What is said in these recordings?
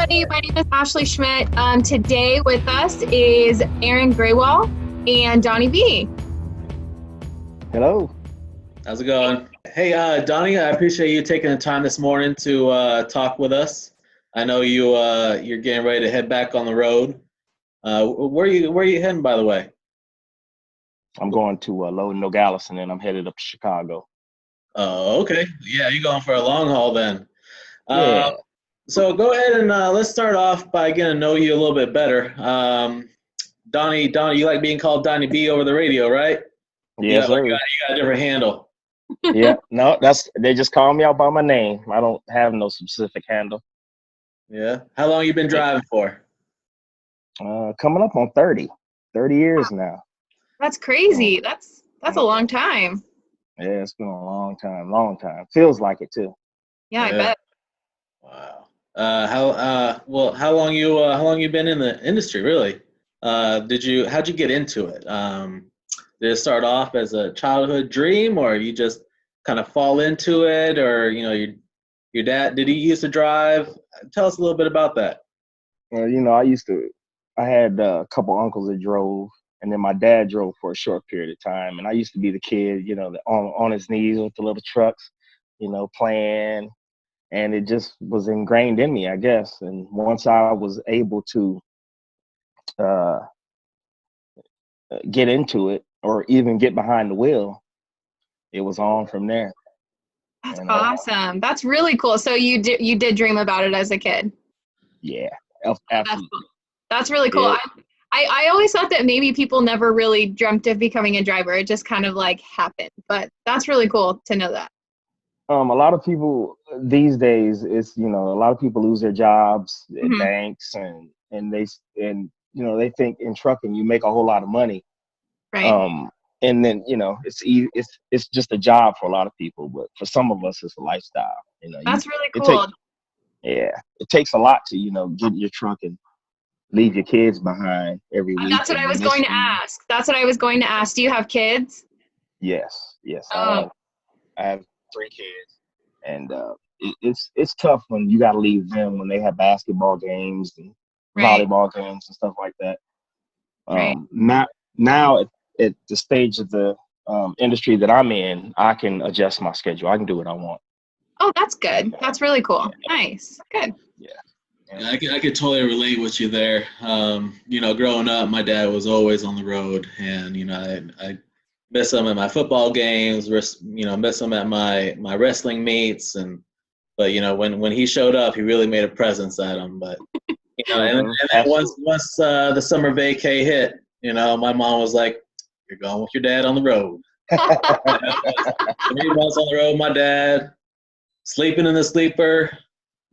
everybody. My name is Ashley Schmidt. Today with us is Aaron Grewal and Donnie B. Hello. How's it going? Hey, Donnie, I appreciate you taking the time this morning to talk with us. I know you're getting ready to head back on the road. Where are you heading, by the way? I'm going to load Nogales, and then I'm headed up to Chicago. Oh, okay. Yeah, you're going for a long haul then. Yeah. So go ahead and let's start off by getting to know you a little bit better. Donnie, you like being called Donnie B over the radio, right? Yes, sir. You got a different handle. Yeah. No, they just call me out by my name. I don't have no specific handle. Yeah. How long you been driving for? Coming up on 30 years now. That's crazy. That's a long time. Yeah, it's been a long time. Feels like it too. Yeah, I bet. Wow. How long you been in the industry, really? How'd you get into it? Did it start off as a childhood dream, or you just kind of fall into it, or your dad, did he used to drive? Tell us a little bit about that. Well, I had a couple uncles that drove, and then my dad drove for a short period of time, and I used to be the kid, on his knees with the little trucks, playing. And it just was ingrained in me, I guess. And once I was able to get into it, or even get behind the wheel, it was on from there. That's awesome. That's really cool. So you did dream about it as a kid? Yeah, absolutely. That's really cool. Yeah. I always thought that maybe people never really dreamt of becoming a driver. It just kind of like happened. But that's really cool to know that. A lot of people these days, a lot of people lose their jobs at banks, and they think in trucking you make a whole lot of money, right? And then it's just a job for a lot of people, but for some of us it's a lifestyle. That's really cool. It takes a lot to get in your truck and leave your kids behind every week. That's what I was going to ask. Do you have kids? Yes. Oh. I have 3 kids, and it's tough when you got to leave them when they have basketball games and volleyball games and stuff like that. Right. Now at the stage of the industry that I'm in, I can adjust my schedule. I can do what I want. Oh, that's good. That's really cool. Nice. Good. Yeah, I could totally relate with you there. Growing up, my dad was always on the road, and I miss him at my football games. Miss him at my wrestling meets, but when he showed up, he really made a presence at him. But and then once the summer vacay hit, my mom was like, "You're going with your dad on the road." 3 months on the road, my dad sleeping in the sleeper,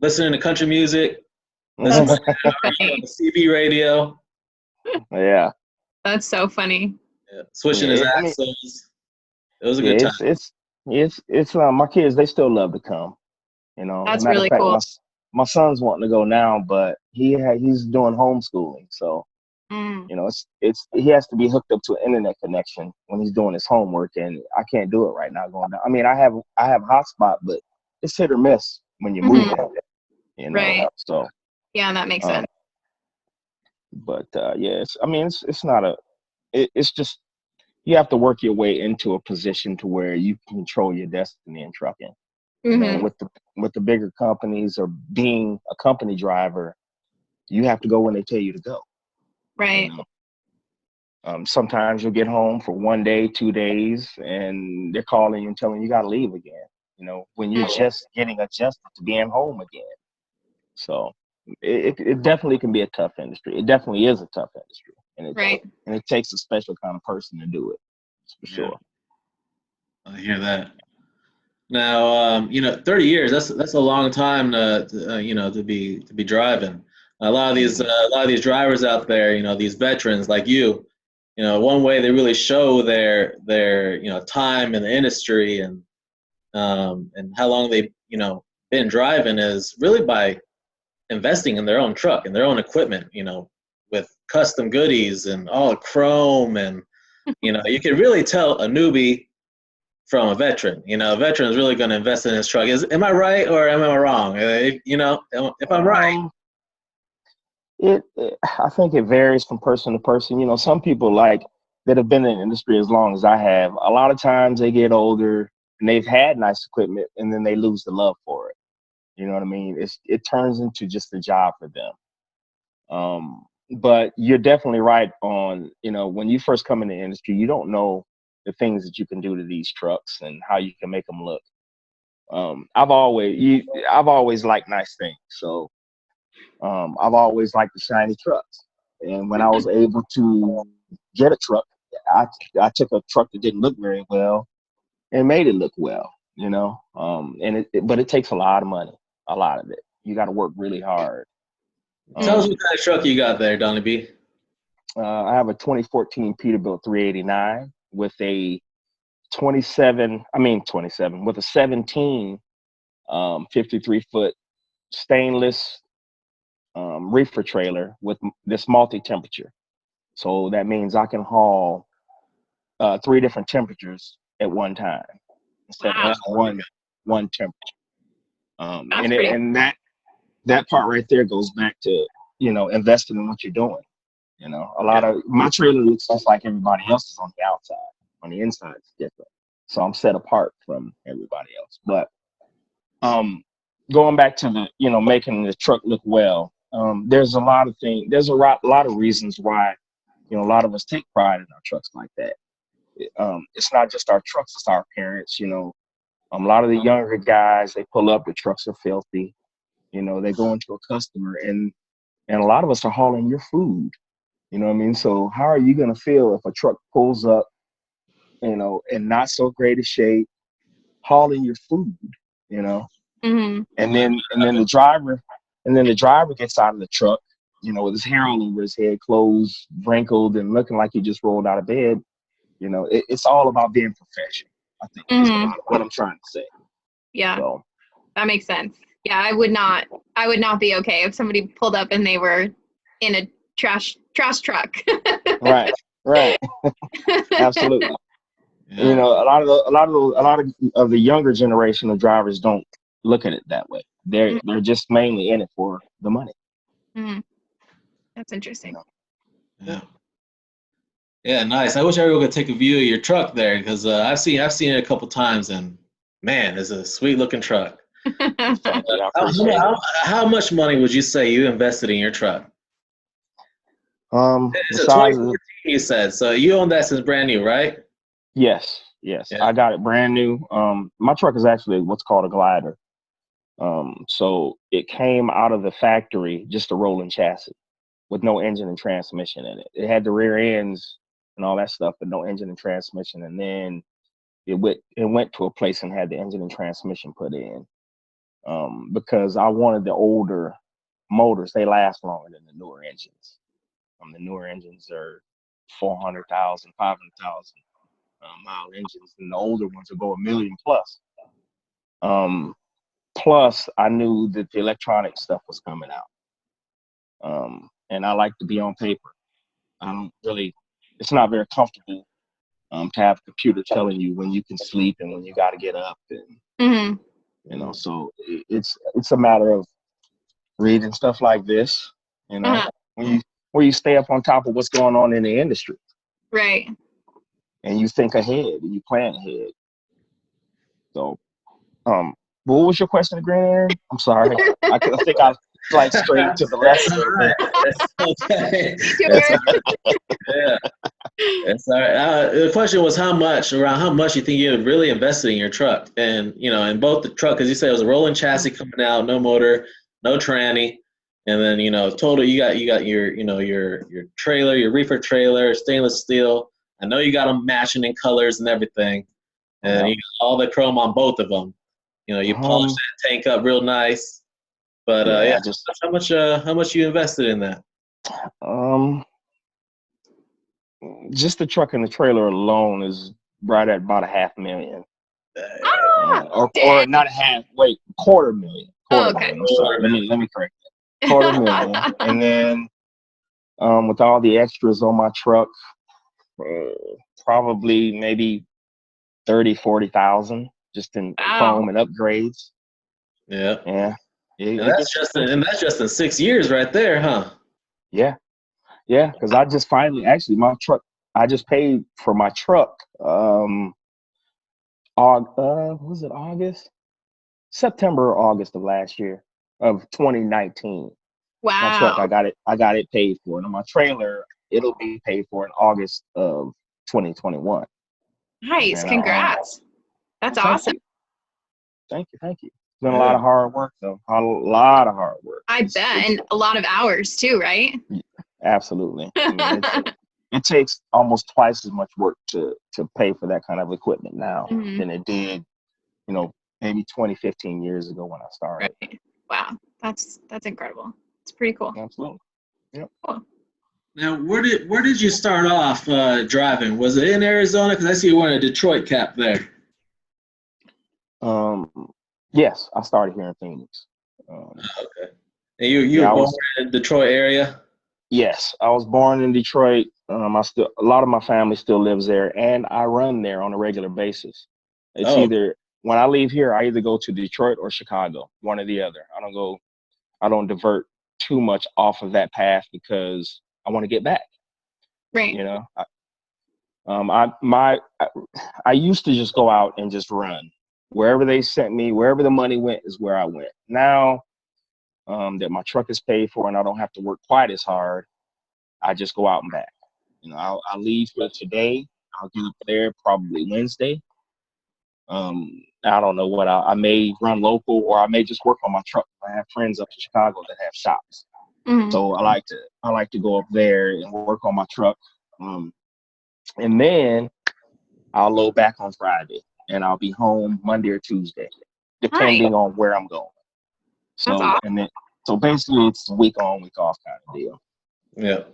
listening to country music, listening to the CB radio. Yeah, that's so funny. Yeah. Switching his axles. It was a good time. It's my kids, they still love to come. That's really cool. My son's wanting to go now, but he's doing homeschooling, so he has to be hooked up to an internet connection when he's doing his homework, and I can't do it right now going down. I mean, I have hotspot, but it's hit or miss when you're moving. Right. So yeah, that makes sense. But it's not it's just you have to work your way into a position to where you control your destiny in trucking. With the bigger companies, or being a company driver, you have to go when they tell you to go. Right. Sometimes you'll get home for 1 day, 2 days, and they're calling you and telling you got to leave again. When you're just getting adjusted to being home again. So it definitely can be a tough industry. It definitely is a tough industry, and it takes a special kind of person to do it, for sure. I hear that. Now, 30 years, that's a long time to be driving. A lot of these drivers out there, these veterans like you, one way they really show their time in the industry and how long they've been driving is really by investing in their own truck and their own equipment, with custom goodies and all chrome, and you can really tell a newbie from a veteran. A veteran is really going to invest in his truck. Am I right or am I wrong? If I'm right, I think it varies from person to person. You know, some people like that have been in the industry as long as I have. A lot of times they get older and they've had nice equipment, and then they lose the love for it. You know what I mean? It turns into just a job for them. But you're definitely right on, you know, when you first come in the industry, you don't know the things that you can do to these trucks and how you can make them look. I've always liked nice things. So I've always liked the shiny trucks. And when I was able to get a truck, I took a truck that didn't look very well and made it look well, you know. But it takes a lot of money, a lot of it. You got to work really hard. Tell us what kind of truck you got there, Donnie B. I have a 2014 Peterbilt 389 with a 27 with a 17 53-foot stainless reefer trailer with this multi-temperature. So that means I can haul 3 different temperatures at one time instead of just one temperature. And that part right there goes back to, you know, investing in what you're doing. You know, a lot of my trailer looks just like everybody else's on the outside. On the inside, it's different. So I'm set apart from everybody else. But going back to the, you know, making the truck look well, there's a lot of things. There's a lot of reasons why, you know, a lot of us take pride in our trucks like that. It's not just our trucks; it's our parents. You know, a lot of the younger guys, they pull up, the trucks are filthy. You know, they go into a customer, and a lot of us are hauling your food. You know what I mean? So how are you gonna feel if a truck pulls up, you know, in not so great a shape, hauling your food, you know? Mm-hmm. And then the driver gets out of the truck, you know, with his hair all over his head, clothes wrinkled and looking like he just rolled out of bed. You know, it's all about being professional, I think is what I'm trying to say. Yeah. So that makes sense. Yeah, I would not be okay if somebody pulled up and they were in a trash truck. right. Absolutely. Yeah. You know, a lot of the younger generation of drivers don't look at it that way. They're just mainly in it for the money. Mm-hmm. That's interesting. You know? Yeah, nice. I wish everyone could take a view of your truck there, because I've seen it a couple times, and man, it's a sweet looking truck. How much money would you say you invested in your truck? It's a 2014, you said. So you own that since brand new, right? Yes. Yeah. I got it brand new. My truck is actually what's called a glider. So it came out of the factory, just a rolling chassis with no engine and transmission in it. It had the rear ends and all that stuff, but no engine and transmission. And then it went to a place and had the engine and transmission put in. Because I wanted the older motors. They last longer than the newer engines. The newer engines are 400,000, 500,000 mile engines, and the older ones will go 1 million plus. Plus, I knew that the electronic stuff was coming out, and I like to be on paper. I don't really. It's not very comfortable to have a computer telling you when you can sleep and when you got to get up, and you know. So it's a matter of reading stuff like this, you know, where you stay up on top of what's going on in the industry, right? And you think ahead and you plan ahead. So, what was your question again, Aaron? I'm sorry. I think I like straight to the lesson. Okay. Yeah. That's all right. The question was how much you think you had really invested in your truck, and you know, in both the truck, because you said it was a rolling chassis coming out, no motor, no tranny, and then you know, total you got your your trailer, your reefer trailer, stainless steel. I know you got them matching in colors and everything, and you got all the chrome on both of them. You know, you polished that tank up real nice. But just how much you invested in that? Just the truck and the trailer alone is right at about $500,000. Or not half. Wait, $250,000. $250,000. I'm sorry. Let me correct that. $250,000, and then with all the extras on my truck, probably maybe 30,000-40,000 just in foam and upgrades. Yeah. Yeah. And that's just in 6 years right there, huh? Yeah, yeah. Because I just finally, actually, my truck. I just paid for my truck. Was it August? September or August of last year of 2019. My truck, Wow. I got it paid for. And my trailer, it'll be paid for in August of 2021. Nice. And Congrats. That's thank awesome. you, thank you. It's been a lot Yeah. of hard work though. A lot of hard work. I bet. And a lot of hours too, right? Absolutely. I mean, it takes almost twice as much work to pay for that kind of equipment now Mhm. than it did, maybe 20, 15 years ago when I started. Right. Wow. That's incredible. It's pretty cool. Absolutely. Yep. Cool. Now, where did you start off driving? Was it in Arizona? Because I see you wearing a Detroit cap there. Yes, I started here in Phoenix. Okay. And you were born in the Detroit area? Yes, I was born in Detroit. A lot of my family still lives there, and I run there on a regular basis. It's either when I leave here, I either go to Detroit or Chicago, one or the other. I don't divert too much off of that path because I want to get back. Right. I used to just go out and just run wherever they sent me, wherever the money went is where I went. Now that my truck is paid for and I don't have to work quite as hard, I just go out and back. I'll leave for today. I'll get up there probably Wednesday. I don't know what I may run local or I may just work on my truck. I have friends up in Chicago that have shops, so I like to go up there and work on my truck. And then I'll load back on Friday, and I'll be home Monday or Tuesday, depending on where I'm going. That's awesome. So basically, it's week on, week off kind of deal. Yeah.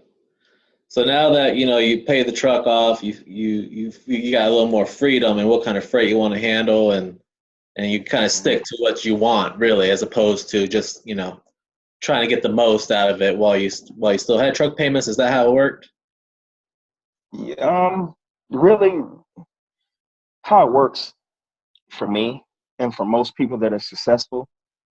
So now that you pay the truck off, you got a little more freedom in what kind of freight you want to handle, and you kind of stick to what you want really, as opposed to just trying to get the most out of it while you still had truck payments. Is that how it worked? Really, how it works for me and for most people that are successful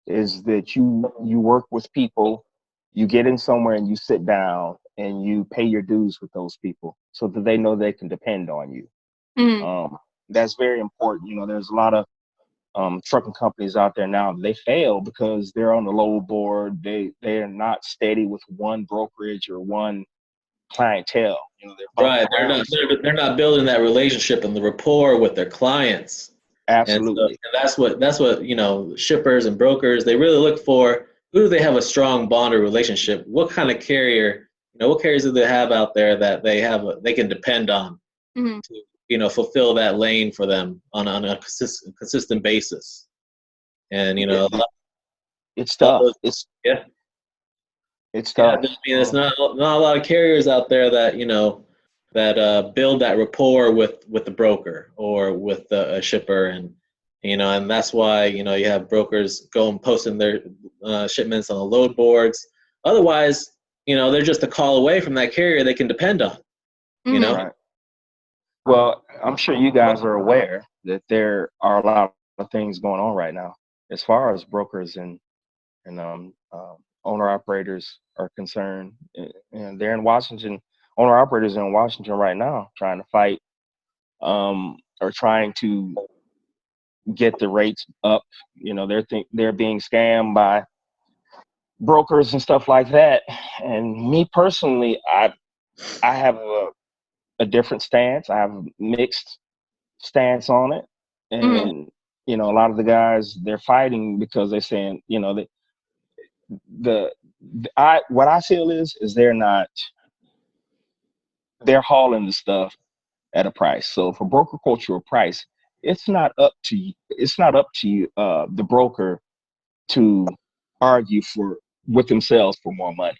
is that you work with people, you get in somewhere and you sit down and you pay your dues with those people so that they know they can depend on you. That's very important. There's a lot of trucking companies out there now. They fail because they're on the load board. They are not steady with one brokerage or one clientele. Right. They're not building that relationship and the rapport with their clients. Absolutely. And that's what shippers and brokers, they really look for. Who do they have a strong bond or relationship? What kind of carrier, what carriers do they have out there that they can depend on to fulfill that lane for them on a consistent basis. And it's tough. It's tough. I mean, there's not a lot of carriers out there that that build that rapport with the broker or with a shipper, and that's why you have brokers go and posting their shipments on the load boards. Otherwise, they're just a call away from that carrier they can depend on. Right. Well, I'm sure you guys are aware that there are a lot of things going on right now as far as brokers and owner operators are concerned, and they're in Washington. Owner operators are in Washington right now trying to fight or trying to get the rates up. They're being scammed by brokers and stuff like that. And me personally, I have a different stance. I have a mixed stance on it. And a lot of the guys, they're fighting because they're saying, what I feel is they're hauling the stuff at a price. So for broker cultural price, it's not up to you, the broker to argue with themselves for more money.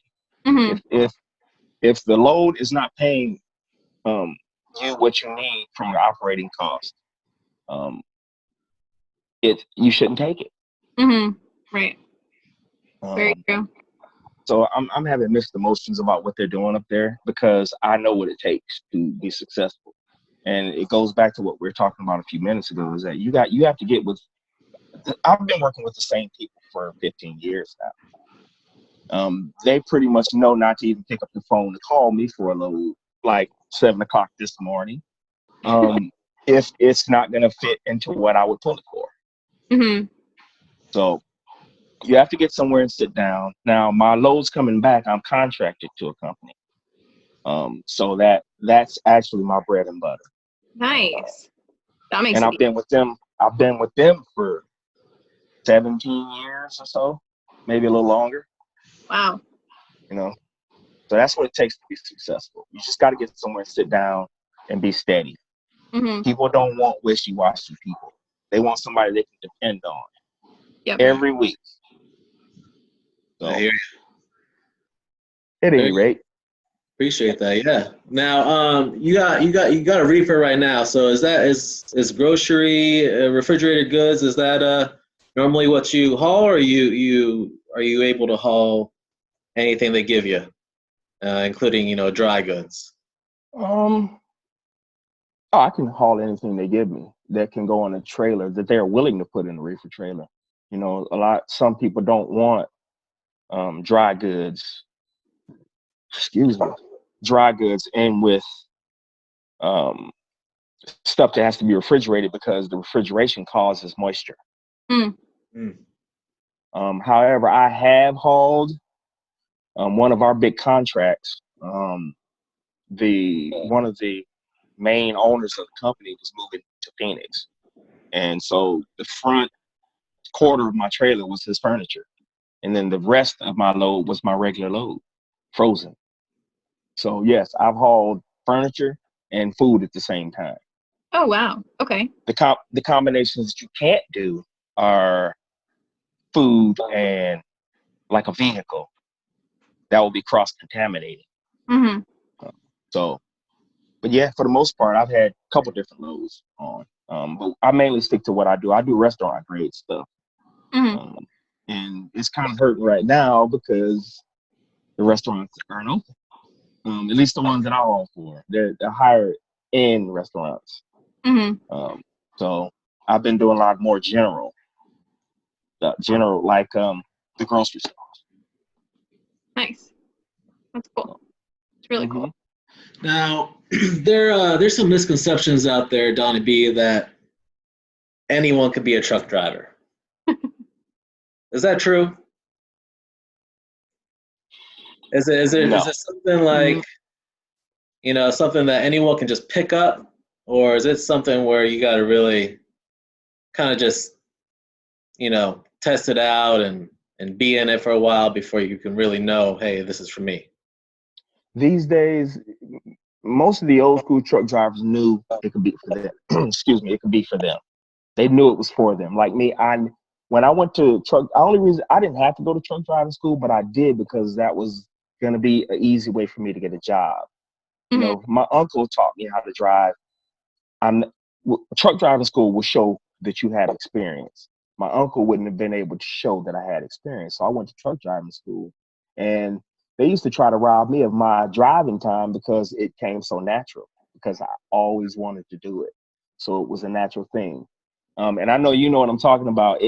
If the load is not paying you what you need from your operating cost, you shouldn't take it. Right. Very true. So I'm having mixed emotions about what they're doing up there because I know what it takes to be successful. And it goes back to what we were talking about a few minutes ago, is that you have to get with. I've been working with the same people for 15 years now. They pretty much know not to even pick up the phone to call me for a load, like 7 o'clock this morning, if it's not going to fit into what I would pull it for. Mm-hmm. So you have to get somewhere and sit down. Now, my loads coming back, I'm contracted to a company. So that's actually my bread and butter. Nice. That makes And it I've been with them for 17 years or so, maybe a little longer. Wow. You know, so that's what it takes to be successful. You just got to get somewhere and sit down and be steady. Mm-hmm. People don't want wishy-washy people. They want somebody they can depend on every week. So, I hear you. at any rate, appreciate that. Yeah. Now, you got a reefer right now. So is grocery, refrigerated goods? Is that normally what you haul, or are you able to haul anything they give you, including dry goods? I can haul anything they give me that can go on a trailer that they're willing to put in a reefer trailer. Some people don't want dry goods. Dry goods in with stuff that has to be refrigerated because the refrigeration causes moisture. However, I have hauled one of our big contracts. One of the main owners of the company was moving to Phoenix, and so the front quarter of my trailer was his furniture, and then the rest of my load was my regular load, frozen. So yes, I've hauled furniture and food at the same time. Oh wow. Okay. The combinations that you can't do are food and like a vehicle that will be cross-contaminating. Mm-hmm. So, but yeah, for the most part, I've had a couple different loads on. But I mainly stick to what I do. I do restaurant grade stuff. Mm-hmm. And it's kind of hurting right now because the restaurants aren't open. At least the ones that I haul for. They're higher end restaurants. Mm-hmm. So I've been doing a lot more general like the grocery stores. Nice. That's cool. It's really cool. Now, there's some misconceptions out there, Donnie B, that anyone could be a truck driver. Is that true? Is it something like, something that anyone can just pick up, or is it something where you got to really kind of just, test it out and be in it for a while before you can really know, hey, this is for me? These days, most of the old school truck drivers knew it could be for them. Excuse me, it could be for them. They knew it was for them. Like me, when I went to truck, the only reason I didn't have to go to truck driving school, but I did because that was going to be an easy way for me to get a job. Mm-hmm. My uncle taught me how to drive. Truck driving school will show that you had experience. My uncle wouldn't have been able to show that I had experience. So I went to truck driving school, and they used to try to rob me of my driving time because it came so natural, because I always wanted to do it. So it was a natural thing. And I know you know what I'm talking about,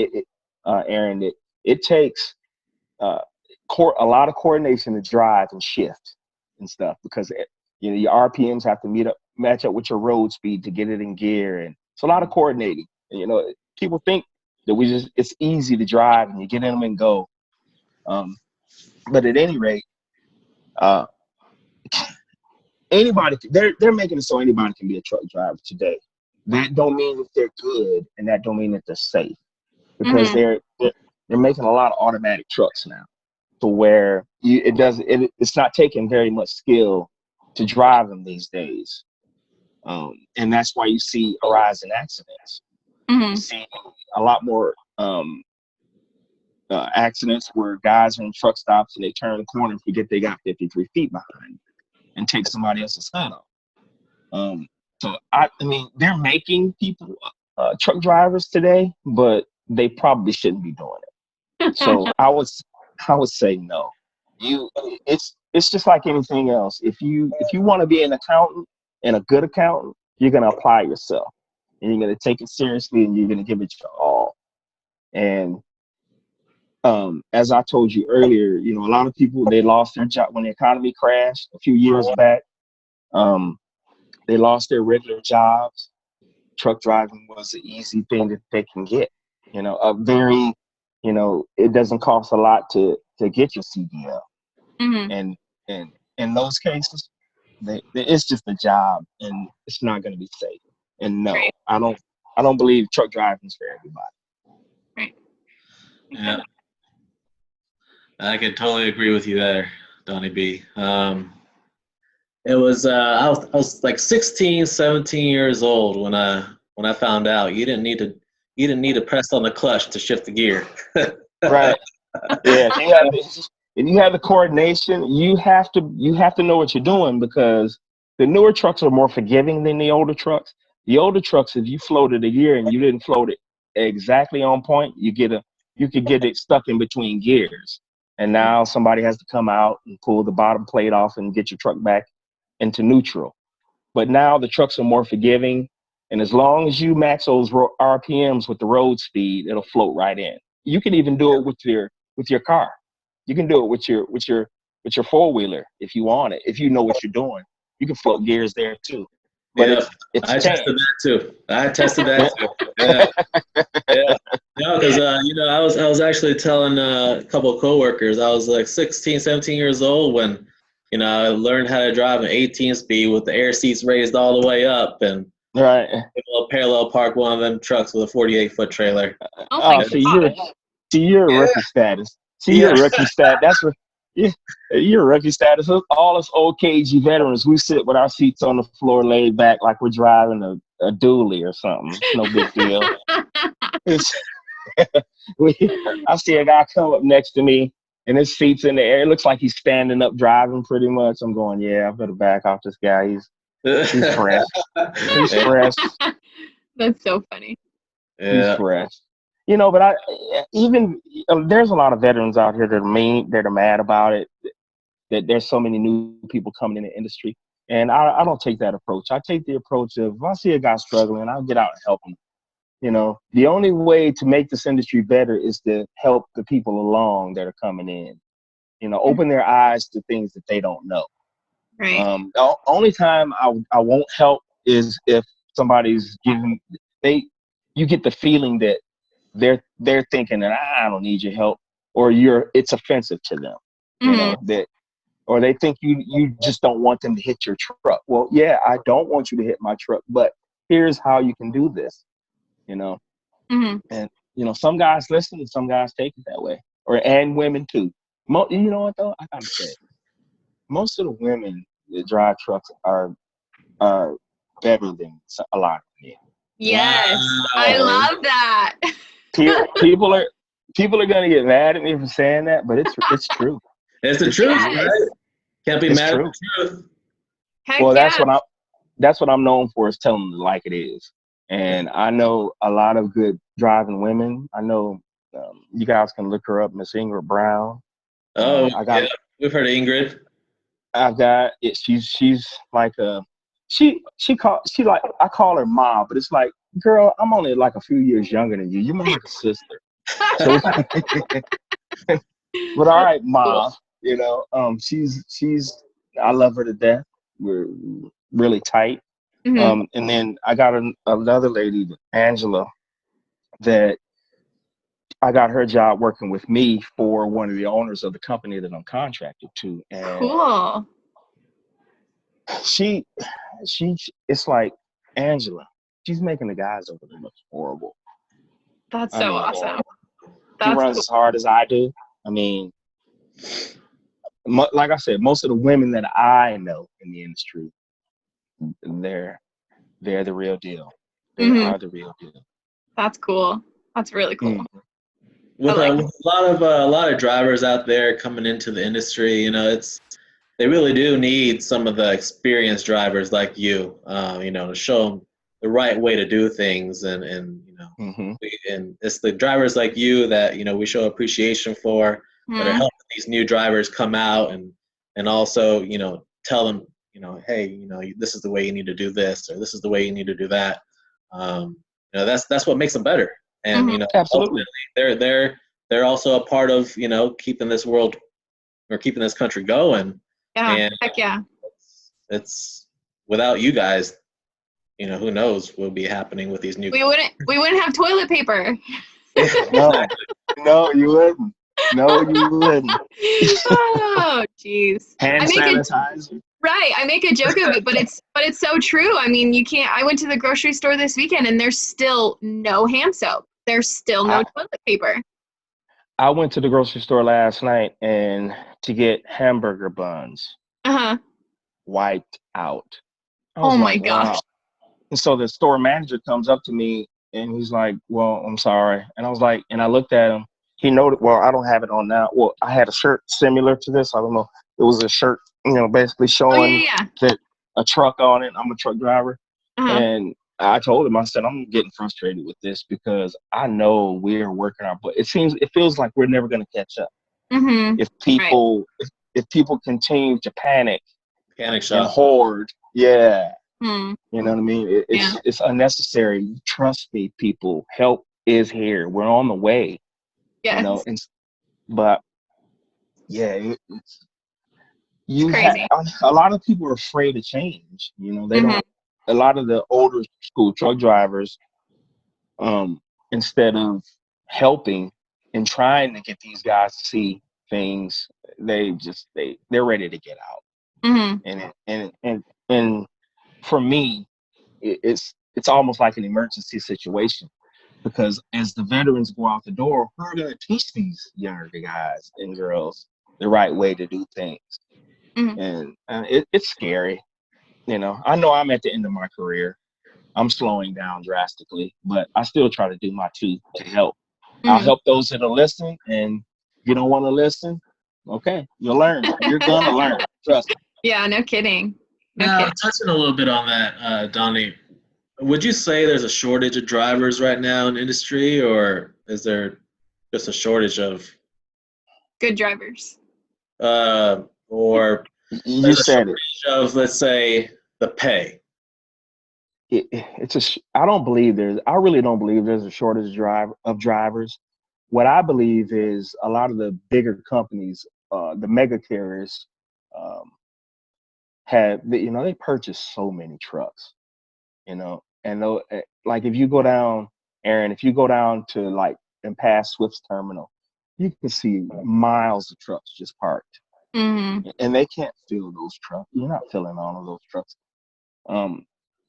Aaron. It takes a lot of coordination to drive and shift and stuff because your RPMs have to match up with your road speed to get it in gear, and it's a lot of coordinating. And, people think that it's easy to drive and you get in them and go. But at any rate, anybody, they're making it so anybody can be a truck driver today. That don't mean that they're good, and that don't mean that they're safe, because they're making a lot of automatic trucks now, to where it's not taking very much skill to drive them these days. And that's why you see a rise in accidents. You see a lot more accidents where guys are in truck stops and they turn the corner and forget they got 53 feet behind and take somebody else's head off. So I mean, they're making people truck drivers today, but they probably shouldn't be doing it. So I would say no. It's just like anything else. If you want to be an accountant and a good accountant, you're gonna apply yourself, and you're gonna take it seriously, and you're gonna give it your all. And as I told you earlier, you know, a lot of people, they lost their job when the economy crashed a few years back. They lost their regular jobs. Truck driving was an easy thing that they can get. You know, a very, you know, it doesn't cost a lot to get your CDL. Mm-hmm. And in those cases, it's just a job, and it's not going to be safe. And no, Right. I don't believe truck driving is for everybody. Right. Yeah, I can totally agree with you there, Donnie B. It was I was like 16, 17 years old when I found out you didn't need to press on the clutch to shift the gear. Right. Yeah. If you have the coordination, you have to know what you're doing, because the newer trucks are more forgiving than the older trucks. The older trucks, if you floated a gear and you didn't float it exactly on point, you could get it stuck in between gears. And now somebody has to come out and pull the bottom plate off and get your truck back into neutral. But now the trucks are more forgiving, and as long as you match those RPMs with the road speed, it'll float right in. You can even do it with your car. You can do it with your four-wheeler if you want it. If you know what you're doing, you can float gears there too. But Yeah, it's I tested that too. Yeah, yeah. No, because I was actually telling a couple of coworkers I was like 16, 17 years old when I learned how to drive an 18 speed with the air seats raised all the way up and right. parallel park one of them trucks with a 48-foot trailer. Oh my You're a rookie status. You're a rookie status. That's what. Yeah, you're a rookie status. All us old KG veterans, we sit with our seats on the floor, laid back, like we're driving a dually or something. It's no big deal. I see a guy come up next to me, and his feet's in the air. It looks like he's standing up driving pretty much. I'm going, yeah, I better back off this guy. He's fresh. He's fresh. That's so funny. Yeah. He's fresh. But there's a lot of veterans out here that are mean, that are mad about it, that there's so many new people coming in the industry. And I don't take that approach. I take the approach of, if I see a guy struggling, I'll get out and help him. The only way to make this industry better is to help the people along that are coming in. Open their eyes to things that they don't know. Right. The only time I won't help is if somebody's you get the feeling that they're thinking that I don't need your help, or it's offensive to them. Mm-hmm. Or they think you just don't want them to hit your truck. Well, yeah, I don't want you to hit my truck, but here's how you can do this. Mm-hmm. And some guys listen and some guys take it that way, and women too. You know what though? I gotta say, most of the women that drive trucks are better than a lot of men. Yes, wow. I love that. People are gonna get mad at me for saying that, but it's true. It's the truth, right? Can't be mad at the truth. Heck well, yeah. that's what I'm known for, is telling them like it is. And I know a lot of good driving women. I know you guys can look her up, Miss Ingrid Brown. Oh, yeah, we've heard of Ingrid. I've got it. She's like I call her Ma, but it's like, girl, I'm only like a few years younger than you. You're more like a sister. So, but all right, Ma. She's I love her to death. We're really tight. Mm-hmm. And then I got another lady, Angela, that I got her job working with me for one of the owners of the company that I'm contracted to. And cool. It's like, Angela, she's making the guys over there look horrible. That's so awesome. She runs as hard as I do. I mean, like I said, most of the women that I know in the industry, they're the real deal. They are the real deal. That's cool. That's really cool. Mm-hmm. With a lot of drivers out there coming into the industry, they really do need some of the experienced drivers like you, to show them the right way to do things, and mm-hmm. And it's the drivers like you that we show appreciation for, that are helping these new drivers come out and also tell them hey, this is the way you need to do this, or this is the way you need to do that. That's what makes them better, and absolutely, they're they're also a part of, keeping this world or keeping this country going. Yeah, And heck yeah. it's without you guys, who knows what will be happening with these new. We wouldn't have toilet paper. No, you wouldn't. No, you wouldn't. Oh, jeez. Hand sanitizer. Right. I make a joke of it, but it's so true. I mean, you can't. I went to the grocery store this weekend, and there's still no hand soap. There's still no toilet paper. I went to the grocery store last night and to get hamburger buns. Wiped out. Oh my gosh. Wow. And so the store manager comes up to me and he's like, "Well, I'm sorry." And I was like, and I looked at him. He noted, well, I don't have it on now. Well, I had a shirt similar to this. I don't know. It was a shirt, basically showing that a truck on it. I'm a truck driver. And I told him, I said, I'm getting frustrated with this because I know we're working our butt. It feels like we're never going to catch up. If people, if people continue to panic shop, and hoard, you know what I mean? It's unnecessary. Trust me, people. Help is here. We're on the way. Yes. But it's crazy. A lot of people are afraid of change. They don't. A lot of the older school truck drivers, instead of helping and trying to get these guys to see things, they're ready to get out. And for me, it's almost like an emergency situation. Because as the veterans go out the door, we're going to teach these younger guys and girls the right way to do things. And it's scary. I know I'm at the end of my career. I'm slowing down drastically, but I still try to do my to help. I'll help those that are listening. And if you don't want to listen, okay, you'll learn. You're going to learn. Trust me. Yeah, no kidding. Now, touching a little bit on that, Donnie, would you say there's a shortage of drivers right now in the industry, or is there just a shortage of good drivers? Or you said it. Of, let's say, the pay. I really don't believe there's a shortage of drivers. What I believe is a lot of the bigger companies, the mega carriers, they purchase so many trucks, and like if you go down, Aaron, to like and past Swift's terminal, you can see miles of trucks just parked, and they can't fill those trucks. You're not filling all of those trucks.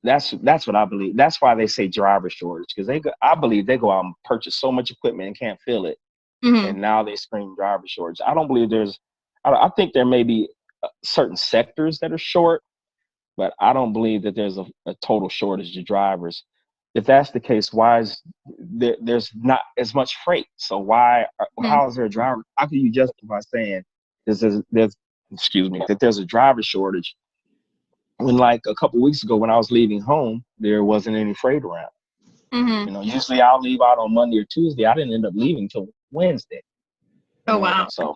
That's what I believe. That's why they say driver shortage, because I believe they go out and purchase so much equipment and can't fill it, and now they scream driver shortage. I don't believe I think there may be certain sectors that are short, but I don't believe that there's a total shortage of drivers. If that's the case, why is there's not as much freight? So how is there a driver? How can you justify saying that there's a driver shortage when, like, a couple weeks ago when I was leaving home, there wasn't any freight around? Usually I'll leave out on Monday or Tuesday. I didn't end up leaving till Wednesday. Wow. So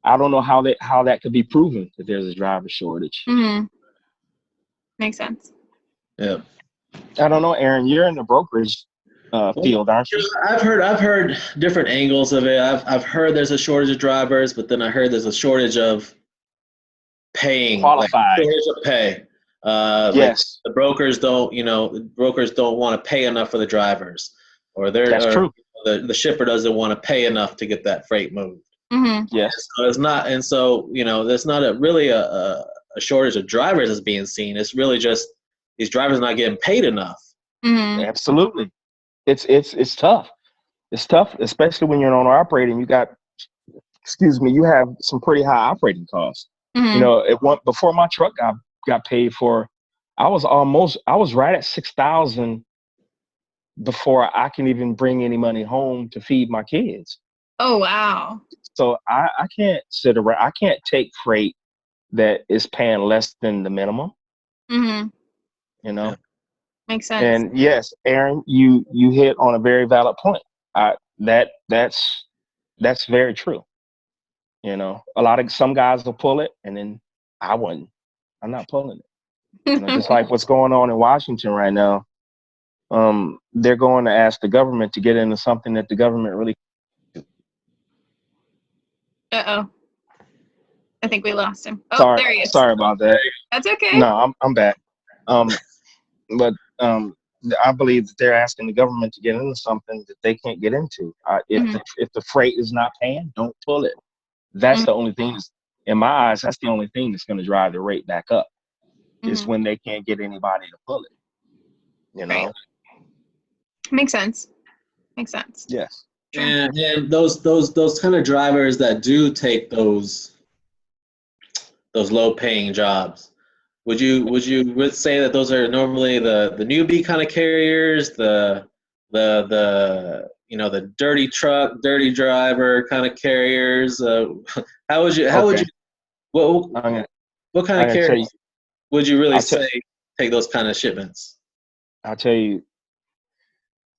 I don't know how that could be proven that there's a driver shortage. Makes sense. Yeah. I don't know, Aaron. You're in the brokerage field, aren't you? I've heard different angles of it. I've heard there's a shortage of drivers, but then I heard there's a shortage of paying, qualified. Shortage of pay. Yes. Like the brokers don't want to pay enough for the drivers, or that's true. The shipper doesn't want to pay enough to get that freight moved. Yes. So it's not, and so there's not really a shortage of drivers that's being seen. It's really just these drivers not getting paid enough. Absolutely. It's tough. It's tough, especially when you're an owner operating. You have some pretty high operating costs. Before my truck got paid for, I was right at 6,000 before I can even bring any money home to feed my kids. Oh, wow. So I can't sit around. I can't take freight that is paying less than the minimum. Yeah. Makes sense. And yes, Aaron, you hit on a very valid point. That's very true. Some guys will pull it, and then I wouldn't. I'm not pulling it. Just like what's going on in Washington right now. they're going to ask the government to get into something that the government really. Uh-oh. I think we lost him. Oh, there he is. Sorry about that. That's okay. No, I'm back. But I believe that they're asking the government to get into something that they can't get into. If the freight is not paying, don't pull it. That's the only thing. In my eyes, that's the only thing that's going to drive the rate back up. Is when they can't get anybody to pull it. You know. Right. Makes sense. Yes. And those kind of drivers that do take those low paying jobs, would you say that those are normally the newbie kind of carriers, the dirty truck, dirty driver kind of carriers? How would you what kind of carriers would you really say take those kind of shipments? I'll tell you.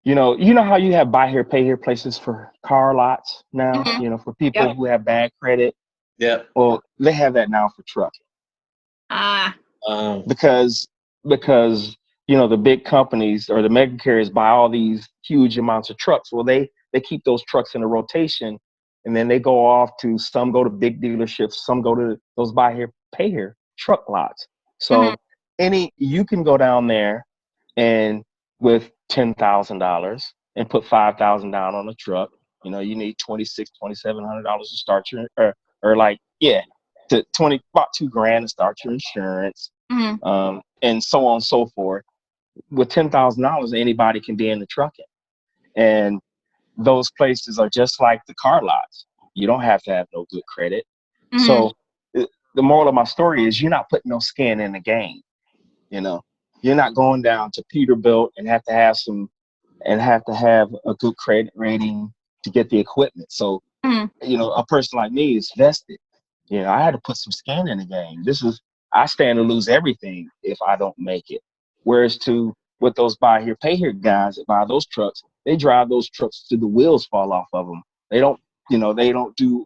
You know how you have buy here, pay here places for car lots now, for people who have bad credit. Yeah. Well, they have that now for trucking. Because the big companies or the mega carriers buy all these huge amounts of trucks. Well, they keep those trucks in a rotation, and then they go off to, some go to big dealerships, some go to those buy here, pay here truck lots. So you can go down there and with $10,000 and put $5,000 down on a truck. You need $2,700 to start your about $2,000 to start your insurance, and so on and so forth. With $10,000, anybody can be in the trucking, and those places are just like the car lots. You don't have to have no good credit. So the moral of my story is, you're not putting no skin in the game. You're not going down to Peterbilt and have to have a good credit rating to get the equipment. So, a person like me is vested. I had to put some skin in the game. I stand to lose everything if I don't make it. Whereas with those buy here, pay here guys that buy those trucks, they drive those trucks till the wheels fall off of them. They don't do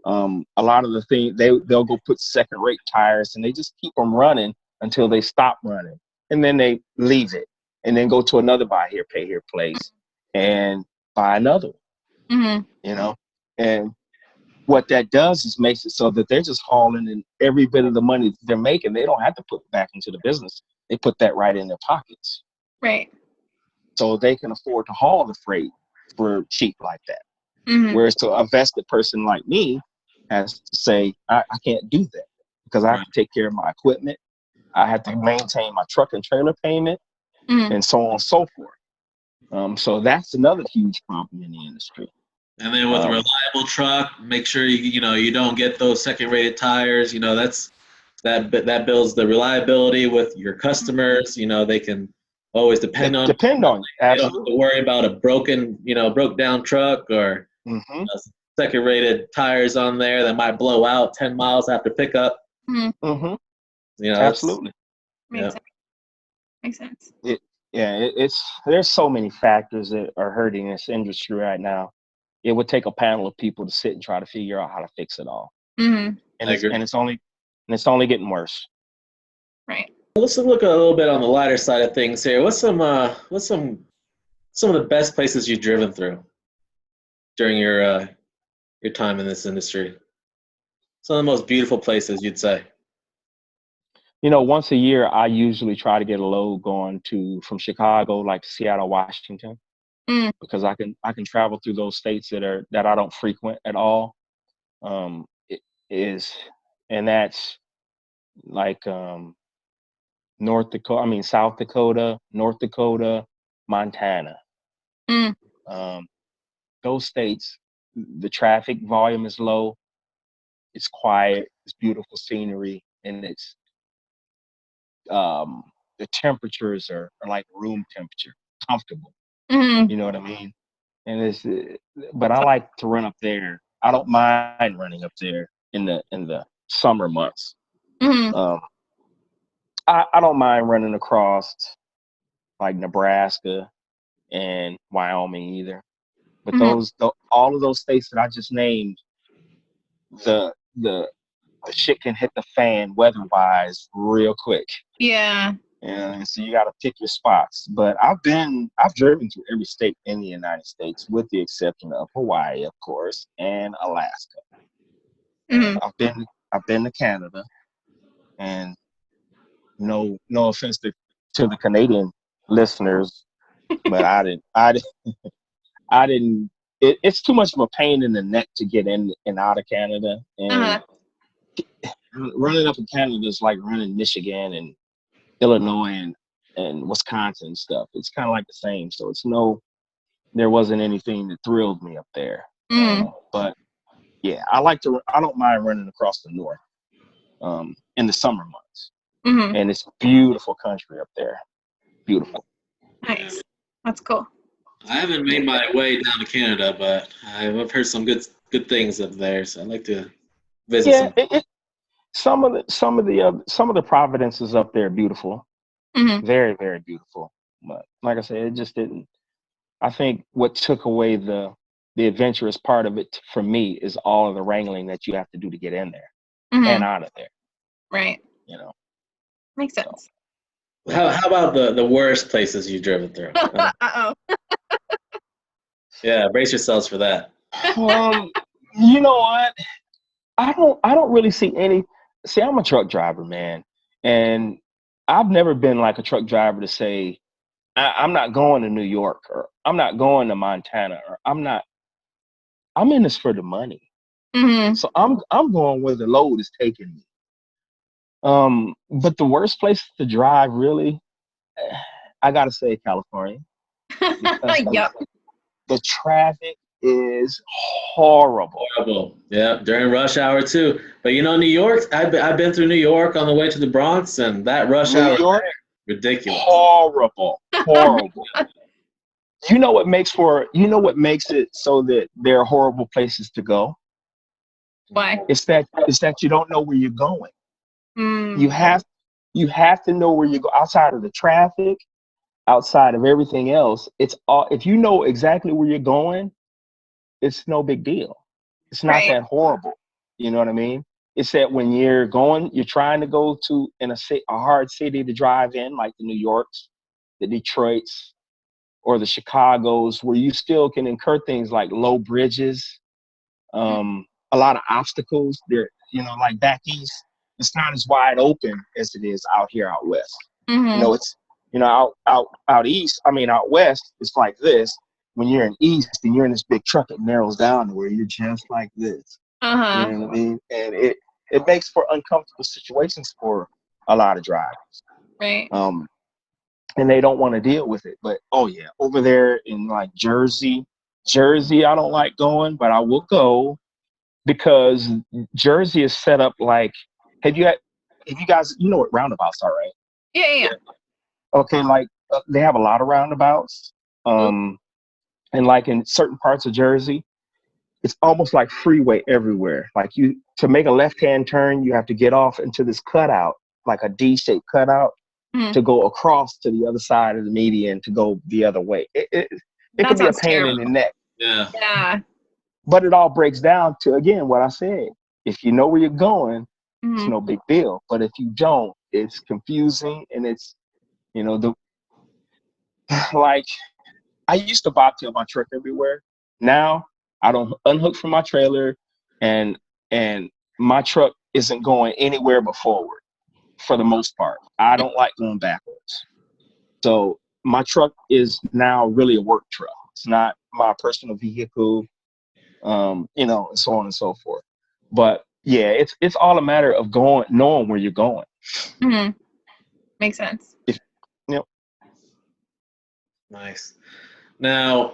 a lot of the things. They'll go put second rate tires, and they just keep them running until they stop running. And then they leave it, and then go to another buy here, pay here place and buy another one. And what that does is makes it so that they're just hauling in every bit of the money that they're making. They don't have to put back into the business. They put that right in their pockets. Right. So they can afford to haul the freight for cheap like that. Whereas to a vested person like me has to say, I can't do that, because I have to take care of my equipment. I have to maintain my truck and trailer payment, and so on and so forth. So that's another huge problem in the industry. And then with a reliable truck, make sure you don't get those second-rated tires. That builds the reliability with your customers. They can always depend on you. Absolutely. They don't have to worry about a broke down truck or second-rated tires on there that might blow out 10 miles after pickup. Absolutely. Makes sense. There's so many factors that are hurting this industry right now. It would take a panel of people to sit and try to figure out how to fix it all. And it's only getting worse. Right. Let's look a little bit on the lighter side of things here. What's some of the best places you've driven through during your time in this industry? Some of the most beautiful places, you'd say. Once a year, I usually try to get a load going from Chicago, like to Seattle, Washington, because I can travel through those states that I don't frequent at all. And that's like South Dakota, North Dakota, Montana. Those states, the traffic volume is low, it's quiet, it's beautiful scenery, and it's the temperatures are like room temperature, comfortable. You know what I mean? And but I like to run up there. I don't mind running up there in the summer months. I don't mind running across like Nebraska and Wyoming either. But all of those states that I just named, the shit can hit the fan weather-wise real quick. Yeah. And so you got to pick your spots. But I've driven through every state in the United States, with the exception of Hawaii, of course, and Alaska. Mhm. I've been to Canada, and no offense to the Canadian listeners, but I didn't. It's too much of a pain in the neck to get in and out of Canada, and running up in Canada is like running Michigan and Illinois and Wisconsin and stuff. It's kind of like the same. So there wasn't anything that thrilled me up there. But yeah, I don't mind running across the north in the summer months. And it's beautiful country up there. Beautiful. Nice. That's cool. I haven't made my way down to Canada, but I've heard some good things up there, so I'd like to visit some. Some of the providences up there are beautiful. Very, very beautiful. But like I said, it just didn't. I think what took away the adventurous part of it for me is all of the wrangling that you have to do to get in there and out of there. Right. You know. Makes sense. How about the worst places you've driven through? Uh-oh. Yeah, brace yourselves for that. You know what? I don't really see any. See, I'm a truck driver, man, and I've never been like a truck driver to say I'm not going to New York, or I'm not going to Montana, or I'm in this for the money. So I'm going where the load is taking me. But the worst place to drive, really, I gotta say California. Yep. The traffic is horrible. Yeah, during rush hour too. But New York, I've been through New York on the way to the Bronx, and that rush hour, York, ridiculous. Horrible. You know what makes it so that there are horrible places to go? Why? It's that you don't know where you're going. You have to know where you go. Outside of the traffic, outside of everything else, it's all. If you know exactly where you're going, it's no big deal. It's not that horrible. You know what I mean? It's that when you're trying to go to a hard city to drive in, like the New Yorks, the Detroits, or the Chicagos, where you still can incur things like low bridges, a lot of obstacles. There, like back east, it's not as wide open as it is out here out west. It's out east. I mean, out west, it's like this. When you're in east and you're in this big truck, it narrows down to where you're just like this. You know what I mean? And it makes for uncomfortable situations for a lot of drivers. Right. And they don't want to deal with it. But over there in like Jersey, I don't like going, but I will go because Jersey is set up like. Have you guys, what roundabouts are, right? Yeah. Okay, like they have a lot of roundabouts, and like in certain parts of Jersey, it's almost like freeway everywhere. Like to make a left-hand turn, you have to get off into this cutout, like a D-shaped cutout, to go across to the other side of the median to go the other way. It can be a pain in the neck. Yeah. But it all breaks down to, again, what I said. If you know where you're going, it's no big deal. But if you don't, it's confusing, and it's, like, I used to bobtail my truck everywhere. Now I don't unhook from my trailer, and my truck isn't going anywhere but forward for the most part. I don't like going backwards. So my truck is now really a work truck. It's not my personal vehicle, and so on and so forth. But yeah, it's all a matter of knowing where you're going. Makes sense. Nice. Now,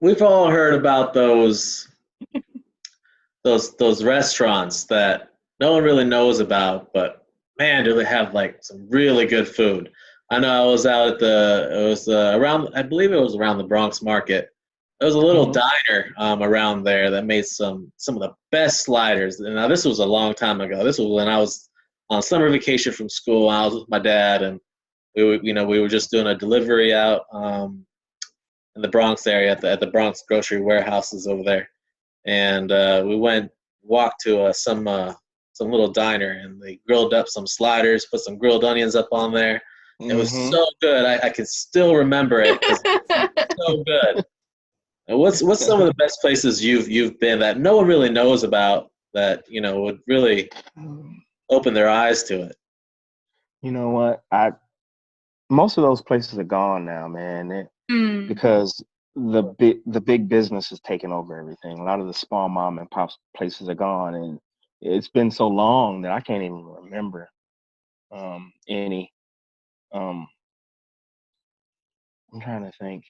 we've all heard about those restaurants that no one really knows about, but man, do they have like some really good food. I know I was out at I believe it was around the Bronx Market. There was a little diner around there that made some of the best sliders. And now this was a long time ago. This was when I was on summer vacation from school. I was with my dad, and we were just doing a delivery out in the Bronx area at the Bronx grocery warehouses over there. And we walked to some some little diner, and they grilled up some sliders, put some grilled onions up on there. It was so good. I can still remember it because it's so good. And what's some of the best places you've been that no one really knows about that would really open their eyes to it? You know what? Most of those places are gone now, man. Because the big business is taking over everything. A lot of the small mom and pop places are gone, and it's been so long that I can't even remember any. I'm trying to think.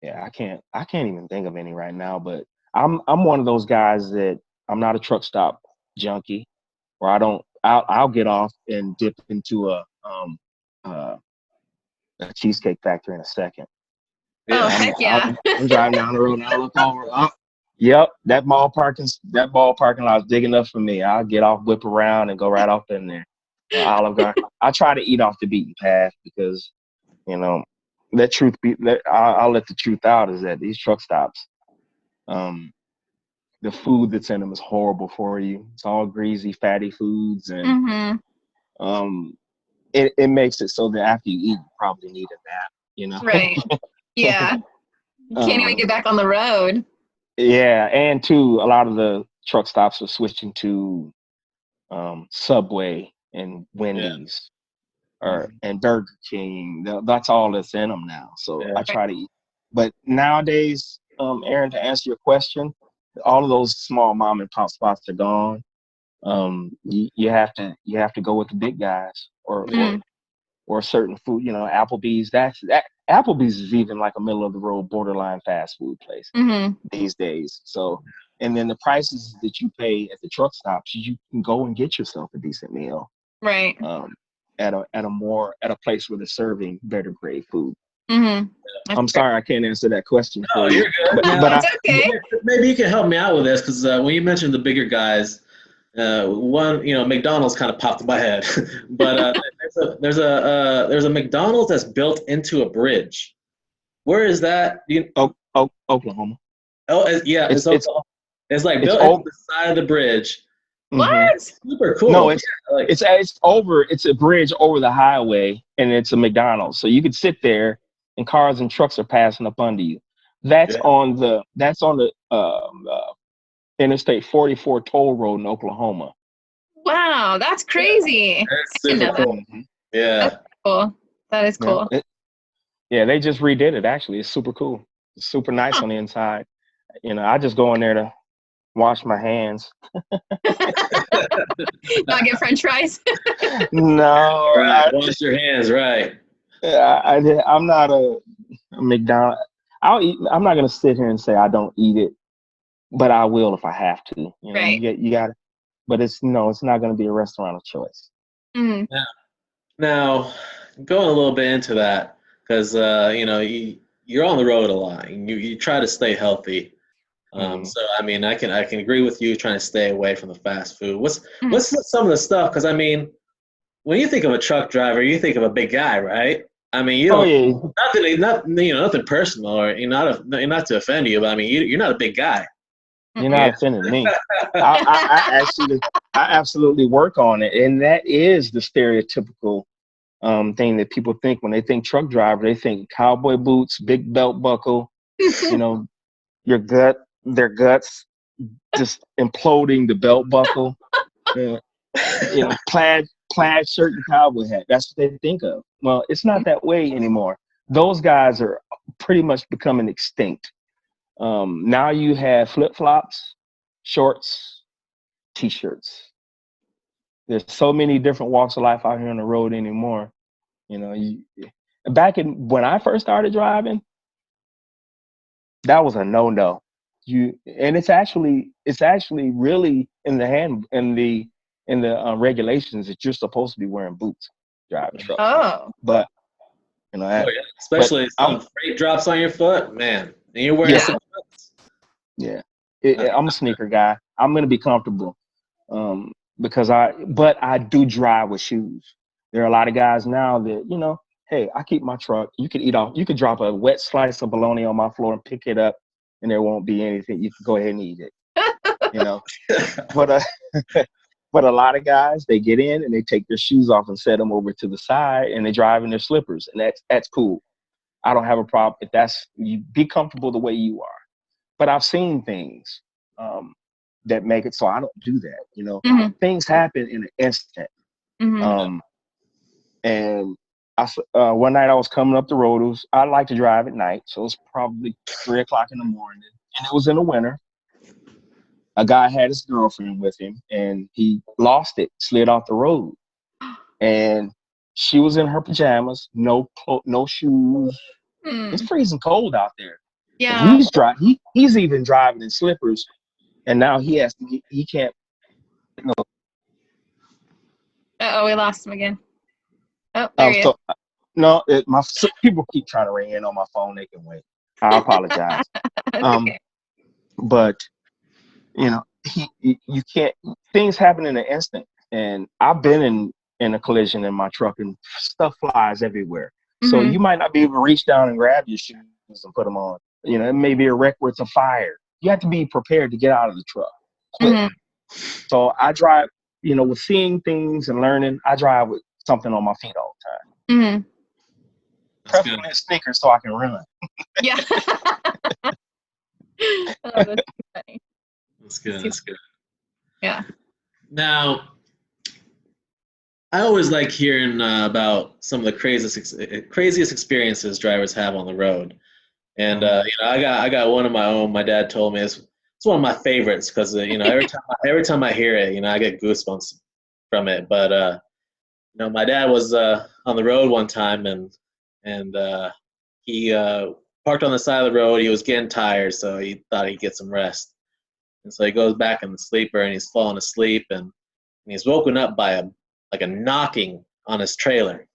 Yeah, I can't even think of any right now. But I'm one of those guys that I'm not a truck stop junkie, or I'll get off and dip into a Cheesecake Factory in a second. Yeah, heck yeah. I'm driving down the road and I look over. Yep, that mall parking lot is big enough for me. I'll get off, whip around, and go right off in there. Olive Garden. I try to eat off the beaten path because, I'll let the truth out is that these truck stops, the food that's in them is horrible for you. It's all greasy, fatty foods, and it makes it so that after you eat, you probably need a nap. Right. Yeah. You can't even get back on the road. Yeah, and too, a lot of the truck stops are switching to Subway and Wendy's and Burger King. That's all that's in them now. So I try to eat. But nowadays, Aaron, to answer your question, all of those small mom and pop spots are gone. You have to go with the big guys or certain food. Applebee's. Applebee's is even like a middle of the road, borderline fast food place these days. So, and then the prices that you pay at the truck stops, you can go and get yourself a decent meal, right? At a place where they're serving better grade food. I'm sorry I can't answer that question for you. You're good. But it's okay. Maybe you can help me out with this because when you mentioned the bigger guys, McDonald's kind of popped in my head, but there's a McDonald's that's built into a bridge. Where is that? Oklahoma. Oh, yeah, it's Oklahoma. It's like built into the side of the bridge. What? Super cool. No, it's over. It's a bridge over the highway, and it's a McDonald's. So you could sit there, and cars and trucks are passing up under you. That's on the Interstate 44 toll road in Oklahoma. Wow, that's crazy. That's super cool. Yeah. That's cool. That is cool. Yeah, they just redid it, actually. It's super cool. It's super nice on the inside. I just go in there to wash my hands. Not get French fries? No. Right. Wash your hands, right. I'm not a McDonald's. I'm not going to sit here and say I don't eat it, but I will if I have to. Right. You got it. But it's not going to be a restaurant of choice. Now, going a little bit into that, because you're on the road a lot, and you try to stay healthy. So I mean, I can agree with you trying to stay away from the fast food. What's some of the stuff? Because I mean, when you think of a truck driver, you think of a big guy, right? I mean, you don't nothing personal, or not to offend you, but I mean, you're not a big guy. You're not offending me. I absolutely work on it, and that is the stereotypical thing that people think when they think truck driver. They think cowboy boots, big belt buckle, their guts just imploding, the belt buckle, plaid shirt and cowboy hat. That's what they think of. Well, it's not that way anymore. Those guys are pretty much becoming extinct. Now you have flip-flops, shorts, t-shirts. There's so many different walks of life out here on the road anymore. Back when I first started driving, that was a no-no. And it's actually really in the regulations that you're supposed to be wearing boots driving trucks. Oh. But especially some freight drops on your foot, man. And you're wearing some boots. Yeah. I'm a sneaker guy. I'm going to be comfortable. Because I do drive with shoes. There are a lot of guys now that, hey, I keep my truck. You could drop a wet slice of bologna on my floor and pick it up, and there won't be anything. You can go ahead and eat it. But But a lot of guys, they get in and they take their shoes off and set them over to the side, and they drive in their slippers, and that's cool. I don't have a problem if you be comfortable the way you are. But I've seen things that make it so I don't do that. You know, things happen in an instant. And one night I was coming up the road. I like to drive at night, so it was probably 3 o'clock in the morning, and it was in the winter. A guy had his girlfriend with him, and he lost it, slid off the road, and she was in her pajamas, no shoes. It's freezing cold out there. Yeah. And he's even driving in slippers, and now he can't. We lost him again. Oh, there he is. No, people keep trying to ring in on my phone. They can wait. I apologize. Okay. But you know, you can't. Things happen in an instant, and I've been in a collision in my truck, and stuff flies everywhere. So you might not be able to reach down and grab your shoes and put them on. You know, it may be a wreck where it's a fire. You have to be prepared to get out of the truck. So I drive. You know, with seeing things and learning, I drive with something on my feet all the time. Preferably a sneaker so I can run. Yeah. Oh, that's funny. That's good. That's good. Yeah. Now, I always like hearing about some of the craziest experiences drivers have on the road, and you know, I got one of my own. My dad told me it's one of my favorites because you know, every time I hear it, you know, I get goosebumps from it. But you know, my dad was on the road one time, and he parked on the side of the road. He was getting tired, so he thought he'd get some rest. And so he goes back in the sleeper, and he's falling asleep, and he's woken up by a knocking on his trailer,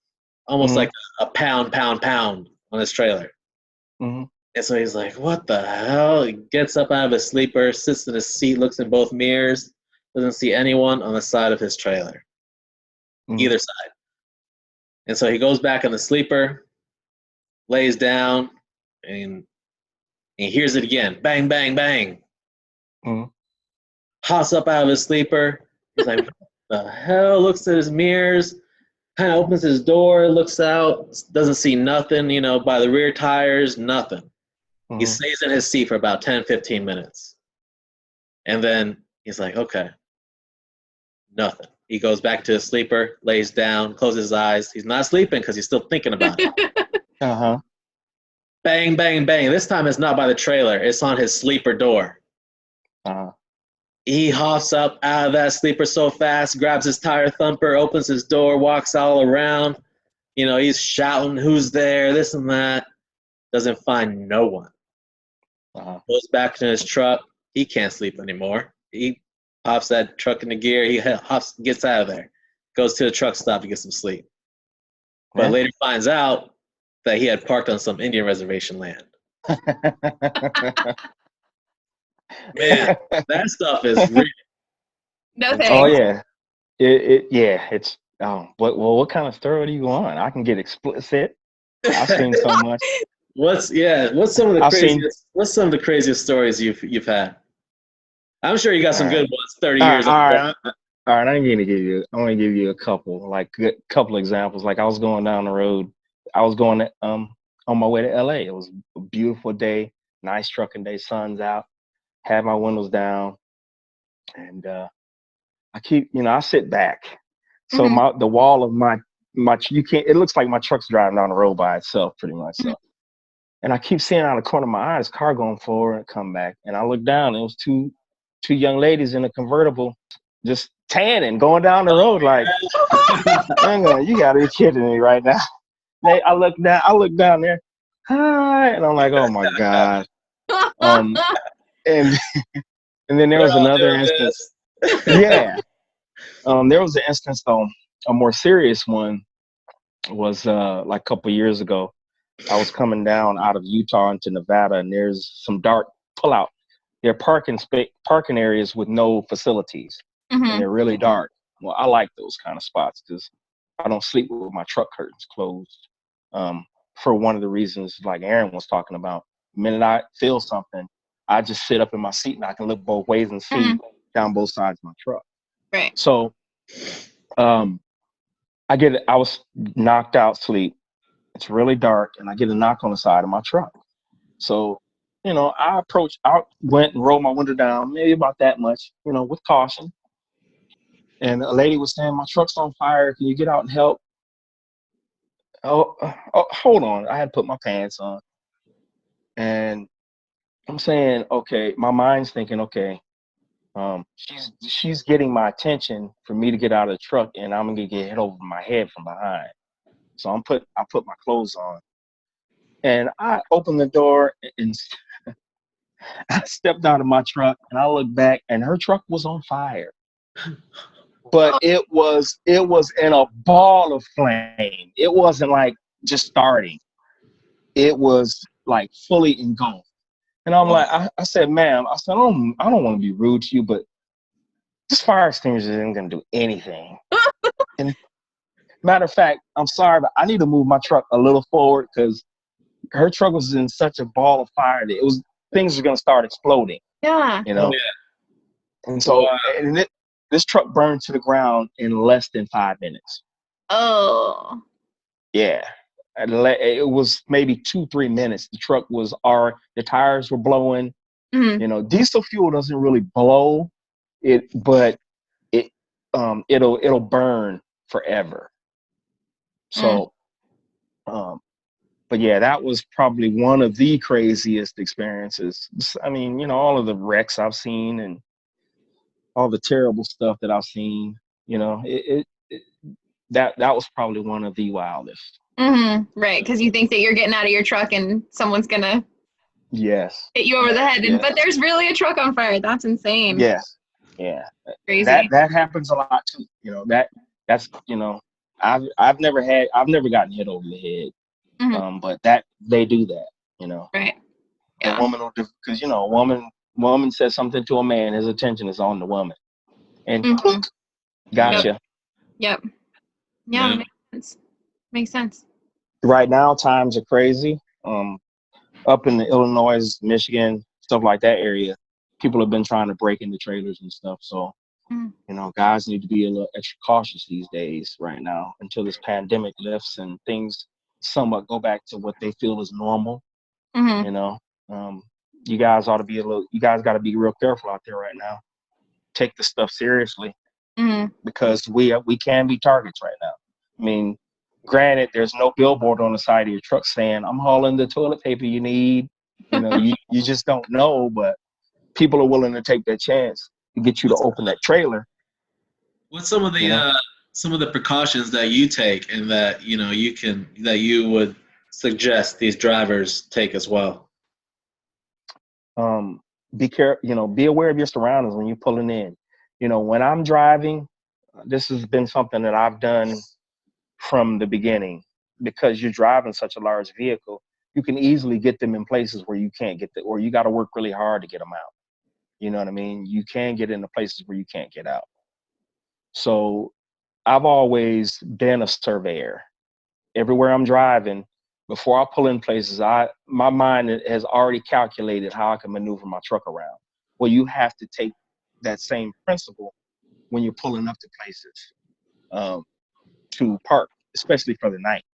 almost like a pound on his trailer. And so he's like, what the hell? He gets up out of his sleeper, sits in his seat, looks in both mirrors, doesn't see anyone on the side of his trailer, either side. And so he goes back in the sleeper, lays down, and he hears it again. Bang, bang, bang. Hops up out of his sleeper. He's like, what the hell? Looks at his mirrors, kind of opens his door, looks out, doesn't see nothing, you know, by the rear tires, nothing. He stays in his seat for about 10, 15 minutes. And then he's like, okay, nothing. He goes back to his sleeper, lays down, closes his eyes. He's not sleeping because he's still thinking about it. Bang, bang, bang. This time it's not by the trailer. It's on his sleeper door. He hops up out of that sleeper so fast, grabs his tire thumper, opens his door, walks all around. You know, he's shouting, who's there, this and that. Doesn't find no one. Goes back to his truck. He can't sleep anymore. He pops that truck into gear. He gets out of there. Goes to the truck stop to get some sleep. But later finds out that he had parked on some Indian reservation land. Man, that stuff is real. No thanks. Oh yeah, it's what kind of story do you want? I can get explicit. I've seen so much. What's some of the craziest stories you've had? I'm sure you got some good ones. 30 years. All right. I'm going to give you a couple, couple examples. Like I was going down the road. I was going on my way to LA. It was a beautiful day, nice trucking day, sun's out. Had my windows down, and I sit back. So the wall of my it looks like my truck's driving down the road by itself, pretty much. So. And I keep seeing out of the corner of my eye this car going forward and come back. And I look down, and it was two young ladies in a convertible just tanning, going down the road like, hang on, you gotta be kidding me right now. I look down there, hi, and I'm like, oh my God. And then there was another instance. Yeah. There was an instance though, a more serious one was like a couple years ago. I was coming down out of Utah into Nevada, and there's some dark pullout. There are parking areas with no facilities, and they're really dark. Well, I like those kind of spots because I don't sleep with my truck curtains closed. For one of the reasons, like Aaron was talking about, the minute I feel something, I just sit up in my seat and I can look both ways and see down both sides of my truck. Right. So I was knocked out sleep. It's really dark, and I get a knock on the side of my truck. So, I went and rolled my window down, maybe about that much, with caution. And a lady was saying, "My truck's on fire. Can you get out and help?" Oh, hold on. I had to put my pants on. And I'm saying, okay, my mind's thinking, okay, she's getting my attention for me to get out of the truck, and I'm gonna get hit over my head from behind. So I put my clothes on, and I opened the door and I stepped out of my truck, and I looked back, and her truck was on fire. But it was in a ball of flame. It wasn't like just starting. It was like fully engulfed. And I'm like, I said, "Ma'am," I said, I don't want to be rude to you, but this fire extinguisher isn't gonna do anything. And matter of fact, I'm sorry, but I need to move my truck a little forward because her truck was in such a ball of fire that things are gonna start exploding. Yeah. Yeah. And so this truck burned to the ground in less than 5 minutes. Oh. Yeah. It was maybe 2-3 minutes. The tires were blowing. Diesel fuel doesn't really blow it, but it'll burn forever. So, but yeah, that was probably one of the craziest experiences. I mean, all of the wrecks I've seen and all the terrible stuff that I've seen, that was probably one of the wildest. Right, because you think that you're getting out of your truck and someone's gonna hit you over the head, but there's really a truck on fire. That's insane. Yes, yeah, crazy. That happens a lot too. That's I've never gotten hit over the head, but that they do that. Right. Yeah. A woman will because a woman says something to a man, his attention is on the woman, and gotcha. Yep. Yeah. Makes sense. Right now, times are crazy. Up in the Illinois, Michigan, stuff like that area, people have been trying to break into trailers and stuff. So, guys need to be a little extra cautious these days right now until this pandemic lifts and things somewhat go back to what they feel is normal. You guys got to be real careful out there right now. Take this stuff seriously because we can be targets right now. I mean, granted, there's no billboard on the side of your truck saying, "I'm hauling the toilet paper you need." You just don't know, but people are willing to take that chance to get you to open that trailer. What's some of the precautions that you take and that you would suggest these drivers take as well? Be aware of your surroundings when you're pulling in. When I'm driving, this has been something that I've done from the beginning because you're driving such a large vehicle. You can easily get them in places where you can't get or you got to work really hard to get them out. You know what I mean? You can get into places where you can't get out. So I've always been a surveyor. Everywhere I'm driving, before I pull in places, my mind has already calculated how I can maneuver my truck around. Well, you have to take that same principle when you're pulling up to places to park, especially for the night.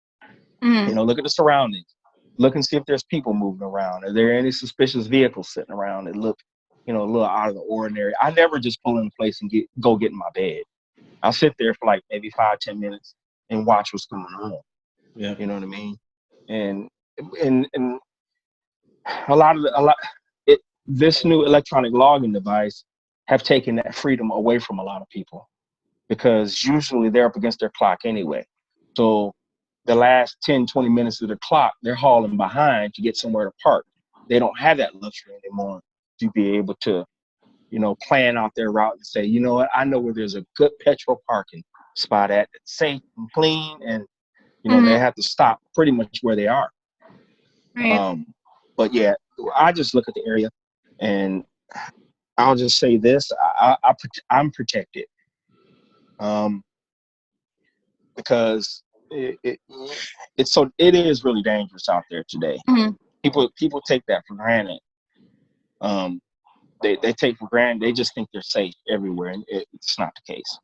Look at the surroundings. Look and see if there's people moving around. Are there any suspicious vehicles sitting around that look, a little out of the ordinary? I never just pull in a place and go get in my bed. I'll sit there for like maybe 5-10 minutes and watch what's going on. Yeah. You know what I mean? And this new electronic logging device have taken that freedom away from a lot of people because usually they're up against their clock anyway. So the last 10-20 minutes of the clock, they're hauling behind to get somewhere to park. They don't have that luxury anymore to be able to, plan out their route and say, you know what, I know where there's a good petrol parking spot at that's safe and clean, and they have to stop pretty much where they are. Right. But yeah, I just look at the area, and I'll just say this: I'm protected, because it is really dangerous out there today. People take that for granted. they take for granted. They just think they're safe everywhere, and it's not the case.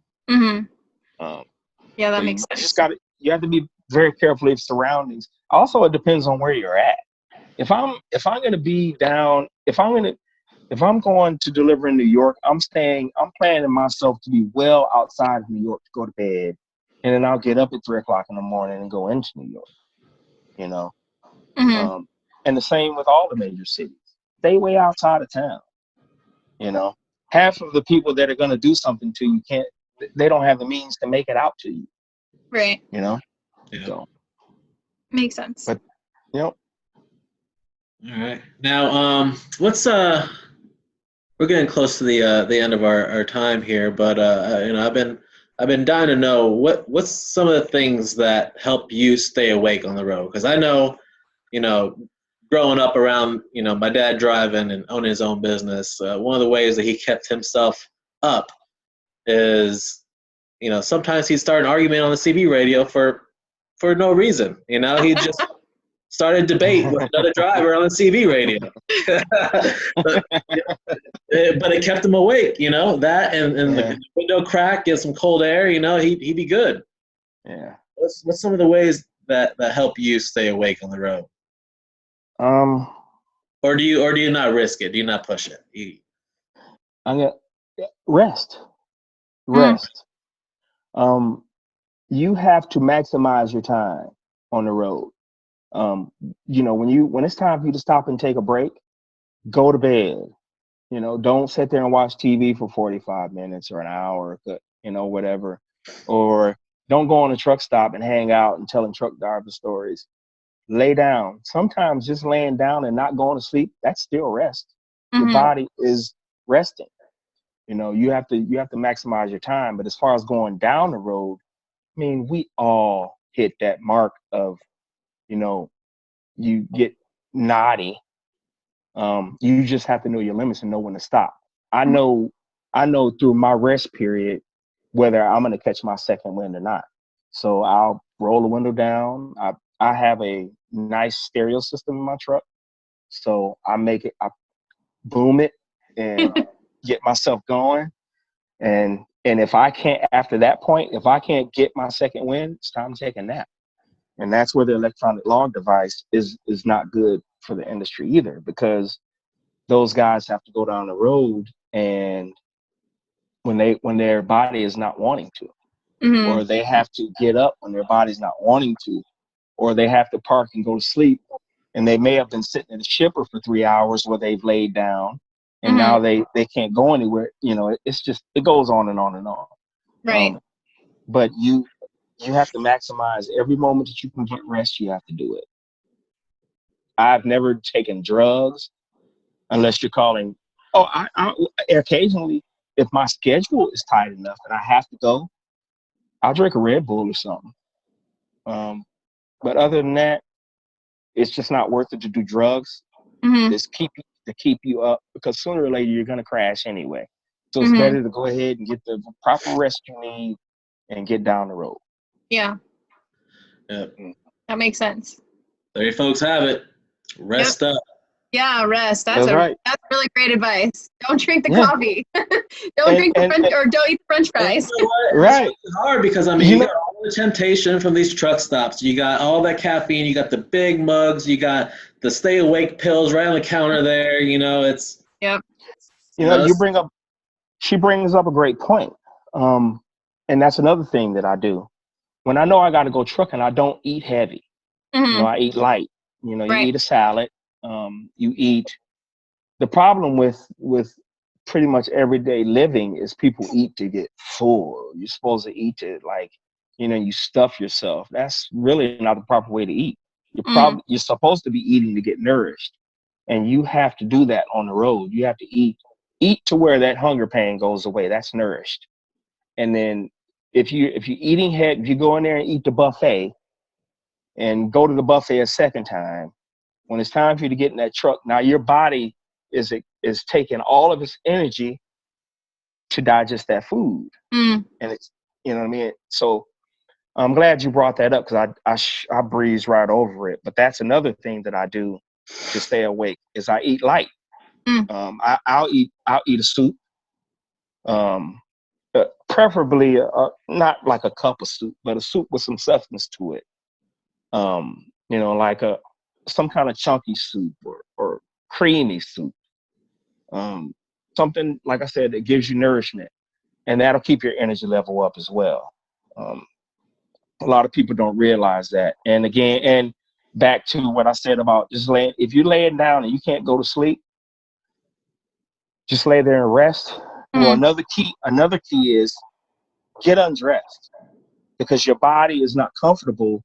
Yeah, that So makes you sense. just you have to be very careful of surroundings. Also, it depends on where you're at. If I'm going to be down, if I'm going to deliver in New York, I'm planning myself to be well outside of New York to go to bed, and then I'll get up at 3:00 in the morning and go into New York. You know, and the same with all the major cities. Stay way outside of town. You know, half of the people that are going to do something to you they don't have the means to make it out to you. Right. You know, Yeah. so makes sense. But All right. Now, we're getting close to the end of our time here, but I've been dying to know what's some of the things that help you stay awake on the road, because I know, growing up around my dad driving and owning his own business, one of the ways that he kept himself up is sometimes he'd start an argument on the CB radio for no reason. He just started a debate with another driver on the CB radio. but it kept him awake, that and the window crack, get some cold air, he'd be good. Yeah. What's some of the ways that help you stay awake on the road? Or do you not risk it? Do you not push it? I'm gonna rest. You have to maximize your time on the road. When it's time for you to stop and take a break, go to bed. Don't sit there and watch TV for 45 minutes or an hour, whatever. Or don't go on a truck stop and hang out and telling truck driver stories. Lay down. Sometimes just laying down and not going to sleep, that's still rest. Your body is resting. You have to maximize your time. But as far as going down the road, I mean, we all hit that mark of, you get naughty. You just have to know your limits and know when to stop. I know through my rest period whether I'm going to catch my second wind or not. So I'll roll the window down. I have a nice stereo system in my truck, so I boom it and get myself going. And if I can't, after that point, if I can't get my second wind, it's time to take a nap. And that's where the electronic log device is not good for the industry either, because those guys have to go down the road, and when their body is not wanting to, or they have to get up when their body's not wanting to, or they have to park and go to sleep, and they may have been sitting in a shipper for 3 hours where they've laid down, and now they can't go anywhere. It's just, it goes on and on and on. Right. But you have to maximize every moment that you can get rest. You have to do it. I've never taken drugs unless you're calling. I occasionally, if my schedule is tight enough and I have to go, I'll drink a Red Bull or something. But other than that, it's just not worth it to do drugs. It's to keep you up, because sooner or later you're going to crash anyway. So it's better to go ahead and get the proper rest you need and get down the road. Yeah. Yep. That makes sense. There you folks have it. Rest up. Yeah, rest. That's right. That's really great advice. Don't drink the coffee. Don't eat the French fries. You know what? Right. It's hard because you got all the temptation from these truck stops. You got all that caffeine. You got the big mugs. You got the stay awake pills right on the counter there. It's. Yep. She brings up a great point. And that's another thing that I do. When I know I got to go trucking, I don't eat heavy. I eat light. You eat a salad. You eat. The problem with pretty much everyday living is people eat to get full. You're supposed to eat to, you stuff yourself. That's really not the proper way to eat. You're supposed to be eating to get nourished, and you have to do that on the road. You have to eat to where that hunger pain goes away. That's nourished. And then if you go in there and eat the buffet and go to the buffet a second time, when it's time for you to get in that truck, now your body is taking all of its energy to digest that food. And it's, you know what I mean? So I'm glad you brought that up, because I breeze right over it. But that's another thing that I do to stay awake, is I eat light. I'll eat a soup. Preferably not like a cup of soup, but a soup with some substance to it. Like some kind of chunky soup or creamy soup. Something, like I said, that gives you nourishment, and that'll keep your energy level up as well. A lot of people don't realize that. And again, and back to what I said about just laying, if you're laying down and you can't go to sleep, just lay there and rest. Well, another key is get undressed, because your body is not comfortable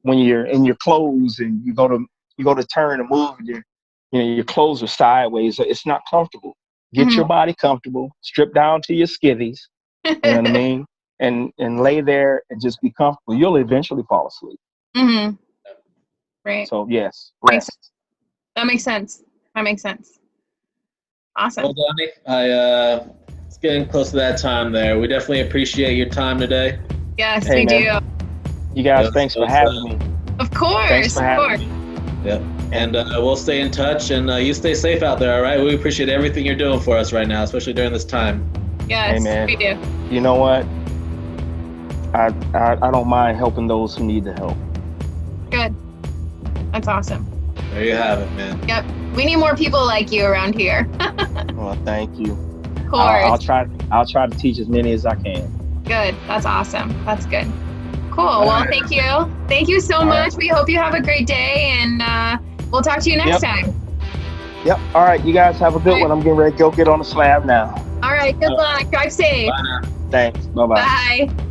when you're in your clothes and you go to turn and move and your clothes are sideways. It's not comfortable. Get your body comfortable, strip down to your skivvies, you know what I mean? And lay there and just be comfortable. You'll eventually fall asleep. Right. So yes, rest. That makes sense. Awesome. Well, Donnie, it's getting close to that time there. We definitely appreciate your time today. Yes, we do. You guys, thanks for having me. Of course. Thanks for having me. Yep. And we'll stay in touch, and you stay safe out there, all right? We appreciate everything you're doing for us right now, especially during this time. Yes, we do. You know what? I don't mind helping those who need the help. Good. That's awesome. There you have it, man. Yep. We need more people like you around here. Well, thank you. Of course. I'll try to teach as many as I can. Good. That's awesome. That's good. Cool. Well, thank you. Thank you so much. Right. We hope you have a great day, and we'll talk to you next time. Yep. All right. You guys have a good one. I'm getting ready to go get on the slab now. All right. Good luck. Drive safe. Bye now. Thanks. Bye-bye. Bye.